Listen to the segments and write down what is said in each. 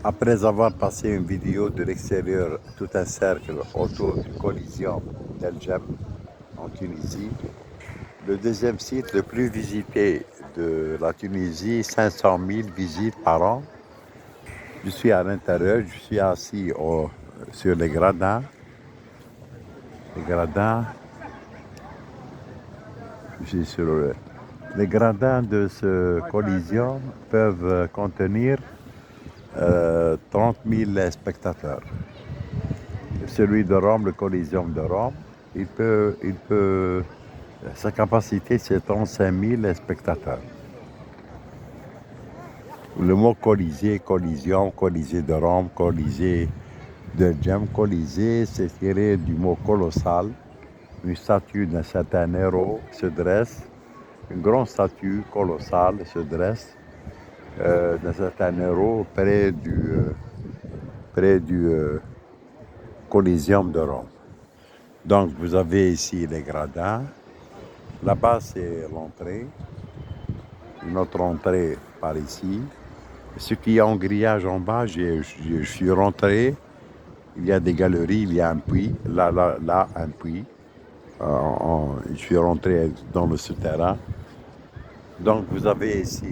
Après avoir passé une vidéo de l'extérieur, tout un cercle autour du Coliseum d'El Jem en Tunisie, le deuxième site le plus visité de la Tunisie, 500 000 visites par an. Je suis à l'intérieur, je suis assis sur les gradins. Les gradins, je suis sur les gradins de ce Coliseum peuvent contenir 30 000 spectateurs. Celui de Rome, le Coliseum de Rome, sa capacité c'est 35 000 spectateurs. Le mot Colisée, Coliseum, Colisée de Rome, Colisée de Jem, Colisée, c'est tiré du mot colossal. Une statue d'un certain héros se dresse, une grande statue colossale se dresse d'un certain héros près du Coliseum de Rome. Donc vous avez ici les gradins. Là-bas c'est l'entrée. Une autre entrée par ici. Ce qui est en grillage en bas, je suis rentré. Il y a des galeries, il y a un puits. Là un puits. Je suis rentré dans le souterrain. Donc vous avez ici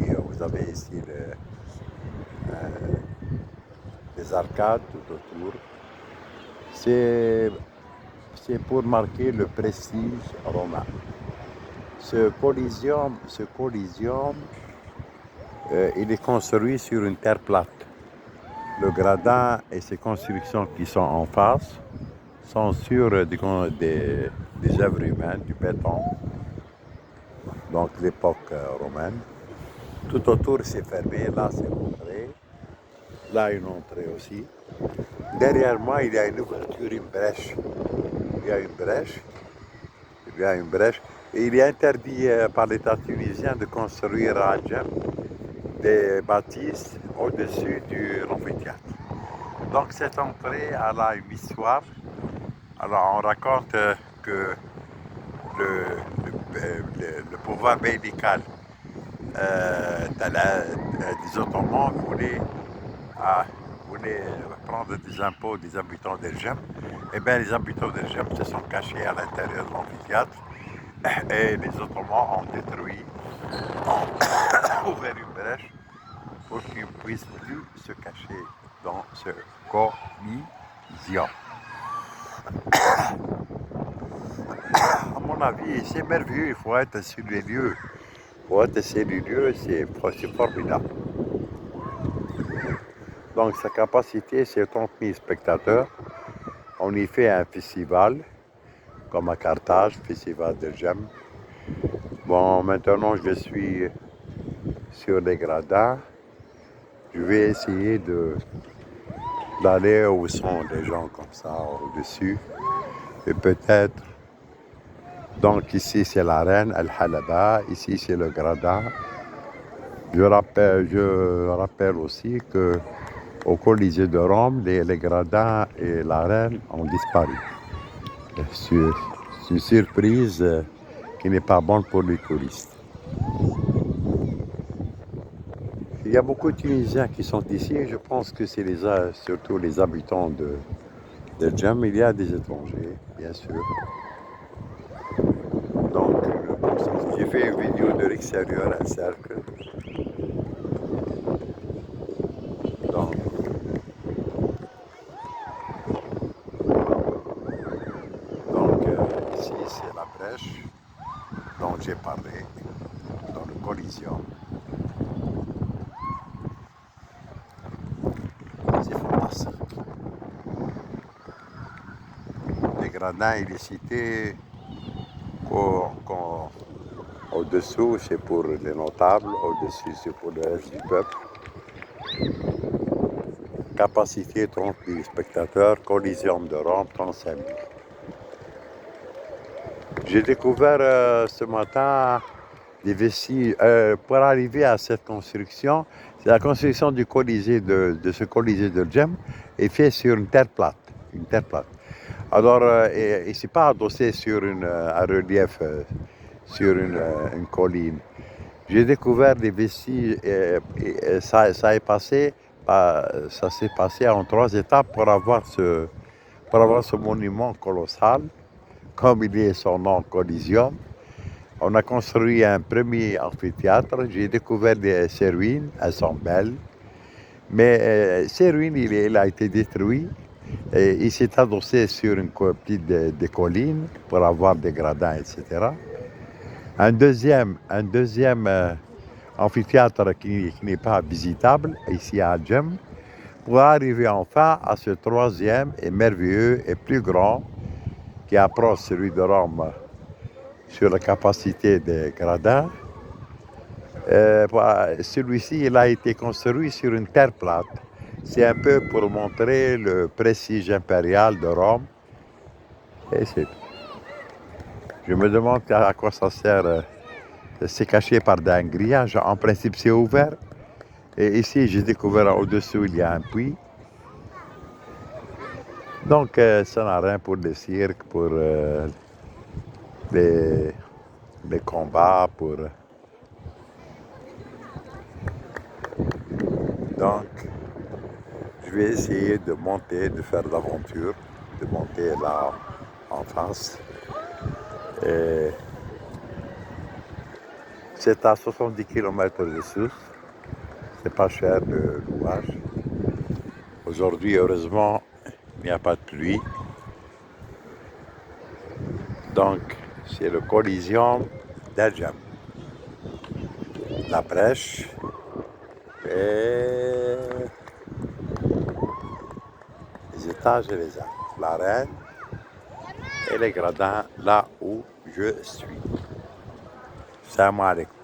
les arcades tout autour. C'est pour marquer le prestige romain. Ce Coliseum, il est construit sur une terre plate. Le gradin et ses constructions qui sont en face sont sur des œuvres humaines, du béton, donc l'époque romaine. Tout autour c'est fermé, là c'est l'entrée, là une entrée aussi. Derrière moi il y a une ouverture, une brèche. Il y a une brèche. Et il est interdit par l'État tunisien de construire à Jem des bâtisses au-dessus de l'amphithéâtre. Donc cette entrée, elle a une histoire. Alors on raconte que le pouvoir médical des Ottomans voulait prendre des impôts des habitants d'El Jem. Eh bien les habitants d'El Jem se sont cachés à l'intérieur de l'amphithéâtre et les Ottomans ont détruit, ont ouvert une brèche pour qu'ils ne puissent plus se cacher dans ce Coliseum. À mon avis, c'est merveilleux, il faut être sur les lieux. C'est formidable. Donc sa capacité, c'est 30 000 spectateurs. On y fait un festival, comme à Carthage, festival de Jem. Bon, maintenant je suis sur les gradins. Je vais essayer d'aller où sont les gens comme ça, au-dessus. Et peut-être, donc ici c'est l'arène, Al-Halaba, ici c'est le gradin. Je rappelle aussi que au Colisée de Rome, les gradins et l'arène ont disparu. C'est une surprise qui n'est pas bonne pour les touristes. Il y a beaucoup de Tunisiens qui sont ici et je pense que c'est surtout les habitants de Jem. Il y a des étrangers, bien sûr. Donc, j'ai fait une vidéo de l'extérieur, un cercle. Donc, ici, c'est la brèche dont j'ai parlé dans le Coliseum. C'est fantastique. Les gradins, il est cité au-dessous, c'est pour les notables, au-dessus, c'est pour le reste du peuple. Capacité 30 000 spectateurs, Coliseum de Rome, 35 000. J'ai découvert ce matin des vestiges. Pour arriver à cette construction, c'est la construction du Colisée de ce Colisée de Jem est fait sur une terre plate. Alors, et c'est pas adossé sur un relief, sur une colline. J'ai découvert des vestiges et ça est passé Ça s'est passé en 3 étapes pour avoir ce monument colossal, comme il est son nom, Coliseum. On a construit un premier amphithéâtre. J'ai découvert ces ruines. Elles sont belles. Mais ces ruines, il a été détruit. Et il s'est adossé sur une petite des collines pour avoir des gradins, etc. Un deuxième amphithéâtre qui n'est pas visitable, ici à Djem, pour arriver enfin à ce troisième et merveilleux et plus grand qui approche celui de Rome sur la capacité des gradins. Celui-ci, il a été construit sur une terre plate. C'est un peu pour montrer le prestige impérial de Rome. Et je me demande à quoi ça sert. C'est caché par un grillage. En principe, c'est ouvert. Et ici, j'ai découvert au-dessous, il y a un puits. Donc, ça n'a rien pour le cirque, pour les, les combats, pour... Donc, je vais essayer de monter, de faire l'aventure, de monter là en face. Et c'est à 70 km de Sousse. C'est pas cher le louage. Aujourd'hui, heureusement, il n'y a pas de pluie. Donc, c'est le Coliseum d'Adjam. La brèche et les étages et les arbres. L'arène et les gradins là où je suis. Salam alaikum.